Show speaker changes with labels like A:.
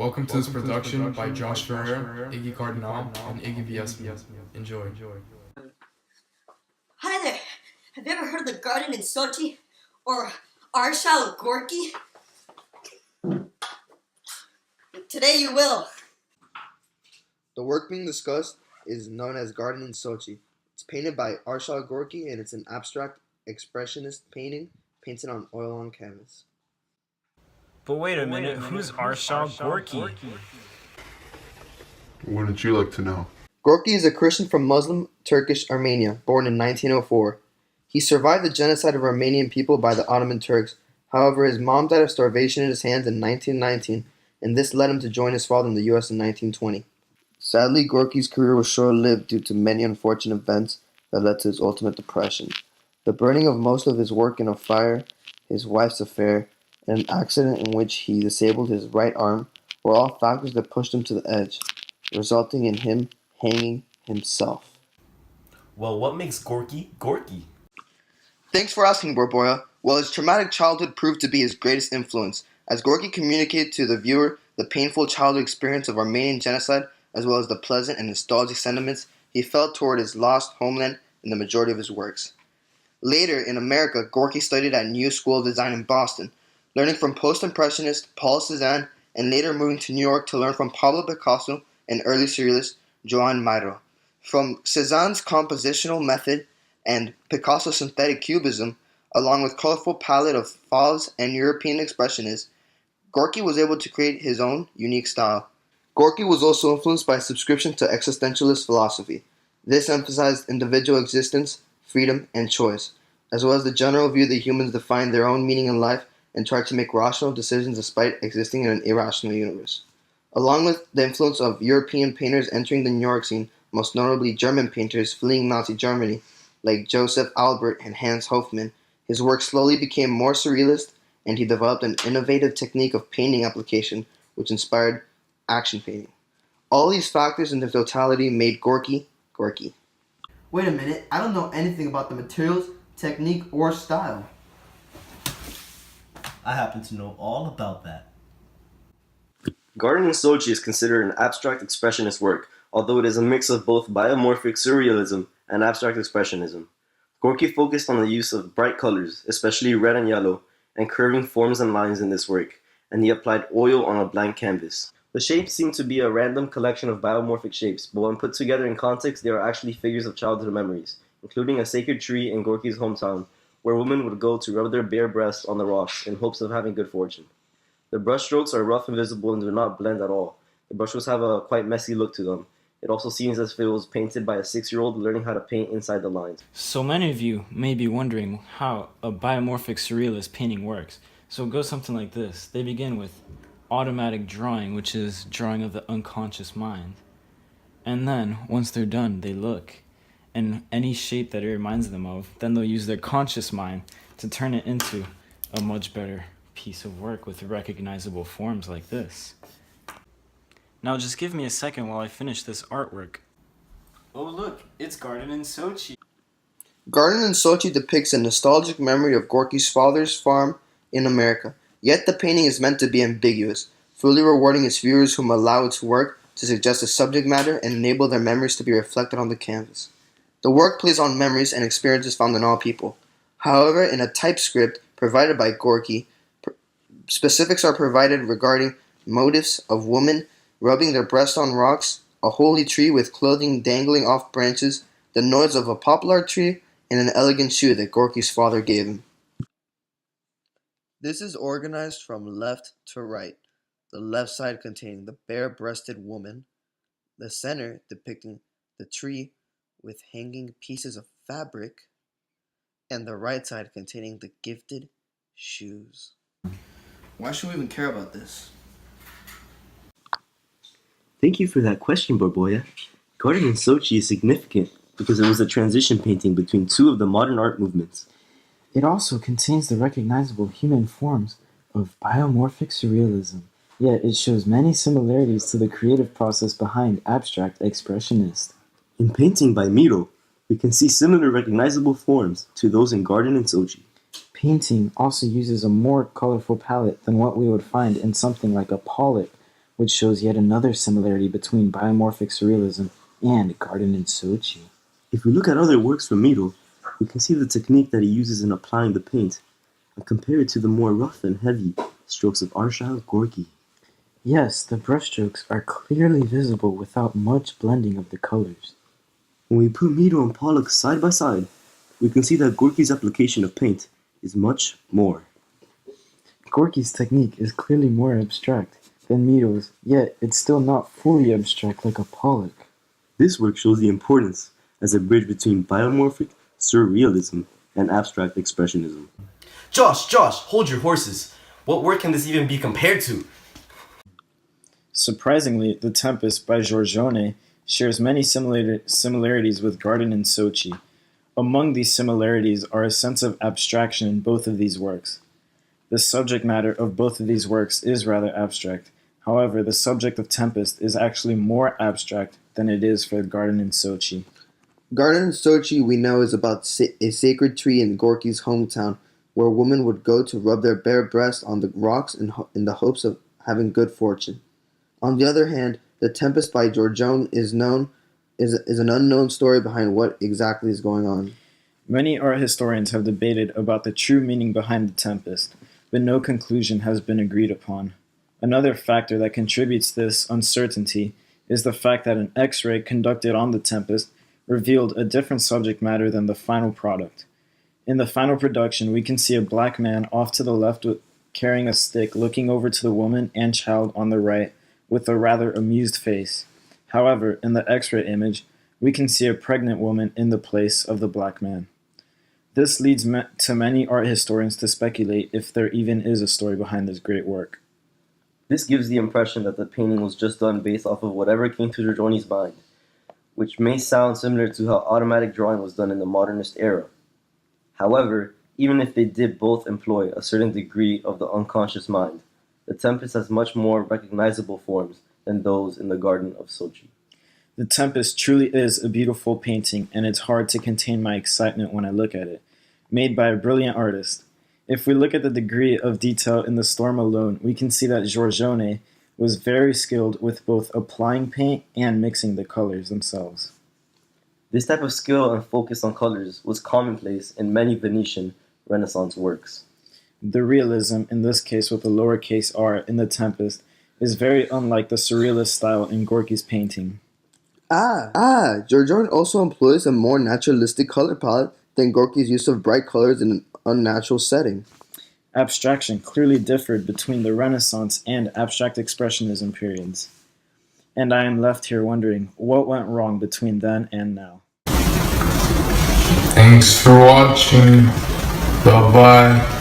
A: Welcome to this production by Josh Ferrer, Iggy Cardenal, and Iggy Villasmil. Enjoy.
B: Hi there. Have you ever heard of the garden in Sochi? Or Arshile Gorky? Today you will.
C: The work being discussed is known as Garden in Sochi. It's painted by Arshile Gorky and it's an abstract expressionist painting painted on oil on canvas.
D: But wait a minute, who's Arshile Gorky?
E: Wouldn't you like to know?
C: Gorky is a Christian from Muslim Turkish Armenia, born in 1904. He survived the genocide of Armenian people by the Ottoman Turks. However, his mom died of starvation in his hands in 1919, and this led him to join his father in the U.S. in 1920. Sadly, Gorky's career was short-lived due to many unfortunate events that led to his ultimate depression. The burning of most of his work in a fire, his wife's affair, and an accident in which he disabled his right arm were all factors that pushed him to the edge, resulting in him hanging himself.
F: Well, what makes Gorky Gorky?
C: Thanks for asking, Borboya. Well, his traumatic childhood proved to be his greatest influence, as Gorky communicated to the viewer the painful childhood experience of Armenian genocide, as well as the pleasant and nostalgic sentiments he felt toward his lost homeland in the majority of his works. Later, in America, Gorky studied at New School of Design in Boston, learning from post-impressionist Paul Cézanne, and later moving to New York to learn from Pablo Picasso and early surrealist Joan Miró. From Cézanne's compositional method and Picasso's synthetic cubism, along with colorful palette of fauves and European expressionists, Gorky was able to create his own unique style. Gorky was also influenced by subscription to existentialist philosophy. This emphasized individual existence, freedom, and choice, as well as the general view that humans define their own meaning in life and try to make rational decisions despite existing in an irrational universe. Along with the influence of European painters entering the New York scene, most notably German painters fleeing Nazi Germany, like Joseph Albert and Hans Hofmann, his work slowly became more surrealist, and he developed an innovative technique of painting application which inspired action painting. All these factors in their totality made Gorky Gorky.
G: Wait a minute, I don't know anything about the materials, technique, or style.
F: I happen to know all about that.
H: Garden in Sochi is considered an abstract expressionist work, although it is a mix of both biomorphic surrealism and abstract expressionism. Gorky focused on the use of bright colors, especially red and yellow, and curving forms and lines in this work, and he applied oil on a blank canvas. The shapes seem to be a random collection of biomorphic shapes, but when put together in context, they are actually figures of childhood memories, including a sacred tree in Gorky's hometown, where women would go to rub their bare breasts on the rocks in hopes of having good fortune. The brushstrokes are rough and visible and do not blend at all. The brushstrokes have a quite messy look to them. It also seems as if it was painted by a 6-year-old learning how to paint inside the lines.
D: So many of you may be wondering how a biomorphic surrealist painting works. So it goes something like this. They begin with automatic drawing, which is drawing of the unconscious mind. And then, once they're done, they look. And any shape that it reminds them of, then they'll use their conscious mind to turn it into a much better piece of work with recognizable forms like this. Now just give me a second while I finish this artwork. Oh look, it's Garden in Sochi.
C: Garden in Sochi depicts a nostalgic memory of Gorky's father's farm in America, yet the painting is meant to be ambiguous, fully rewarding its viewers whom allow its work to suggest a subject matter and enable their memories to be reflected on the canvas. The work plays on memories and experiences found in all people. However, in a typescript provided by Gorky, specifics are provided regarding motifs of women rubbing their breasts on rocks, a holy tree with clothing dangling off branches, the noise of a poplar tree, and an elegant shoe that Gorky's father gave him. This is organized from left to right, the left side containing the bare-breasted woman, the center depicting the tree with hanging pieces of fabric, and the right side containing the gifted shoes.
G: Why should we even care about this?
F: Thank you for that question, Borboya. Garden in Sochi is significant because it was a transition painting between two of the modern art movements.
D: It also contains the recognizable human forms of biomorphic surrealism, yet it shows many similarities to the creative process behind abstract expressionist.
F: In painting by Miró, we can see similar recognizable forms to those in Garden in Sochi.
D: Painting also uses a more colorful palette than what we would find in something like a Pollock which shows yet another similarity between biomorphic surrealism and Garden in Sochi.
F: If we look at other works from Miro, we can see the technique that he uses in applying the paint and compare it to the more rough and heavy strokes of Arshile Gorky.
D: Yes, the brushstrokes are clearly visible without much blending of the colors.
F: When we put Miro and Pollock side by side, we can see that Gorky's application of paint is much more.
D: Gorky's technique is clearly more abstract than Miro's, yet it's still not fully abstract like a Pollock.
F: This work shows the importance as a bridge between biomorphic surrealism and abstract expressionism.
E: Josh, hold your horses. What work can this even be compared to?
D: Surprisingly, The Tempest by Giorgione shares many similarities with Garden in Sochi. Among these similarities are a sense of abstraction in both of these works. The subject matter of both of these works is rather abstract. However, the subject of Tempest is actually more abstract than it is for Garden in Sochi.
C: Garden in Sochi, we know, is about a sacred tree in Gorky's hometown, where women would go to rub their bare breasts on the rocks in the hopes of having good fortune. On the other hand, The Tempest by Giorgione is an unknown story behind what exactly is going on.
D: Many art historians have debated about the true meaning behind The Tempest, but no conclusion has been agreed upon. Another factor that contributes to this uncertainty is the fact that an X-ray conducted on The Tempest revealed a different subject matter than the final product. In the final production, we can see a black man off to the left carrying a stick, looking over to the woman and child on the right with a rather amused face. However, in the X-ray image, we can see a pregnant woman in the place of the black man. This leads to many art historians to speculate if there even is a story behind this great work.
H: This gives the impression that the painting was just done based off of whatever came to Giorgione's mind, which may sound similar to how automatic drawing was done in the modernist era. However, even if they did both employ a certain degree of the unconscious mind, The Tempest has much more recognizable forms than those in the Garden of Sochi.
D: The Tempest truly is a beautiful painting, and it's hard to contain my excitement when I look at it. Made by a brilliant artist. If we look at the degree of detail in the storm alone, we can see that Giorgione was very skilled with both applying paint and mixing the colors themselves.
H: This type of skill and focus on colors was commonplace in many Venetian Renaissance works.
D: The realism, in this case with a lowercase r in The Tempest, is very unlike the surrealist style in Gorky's painting.
C: Giorgione also employs a more naturalistic color palette than Gorky's use of bright colors in an unnatural setting.
D: Abstraction clearly differed between the Renaissance and abstract expressionism periods. And I am left here wondering what went wrong between then and now.
A: Thanks for watching. Bye-bye.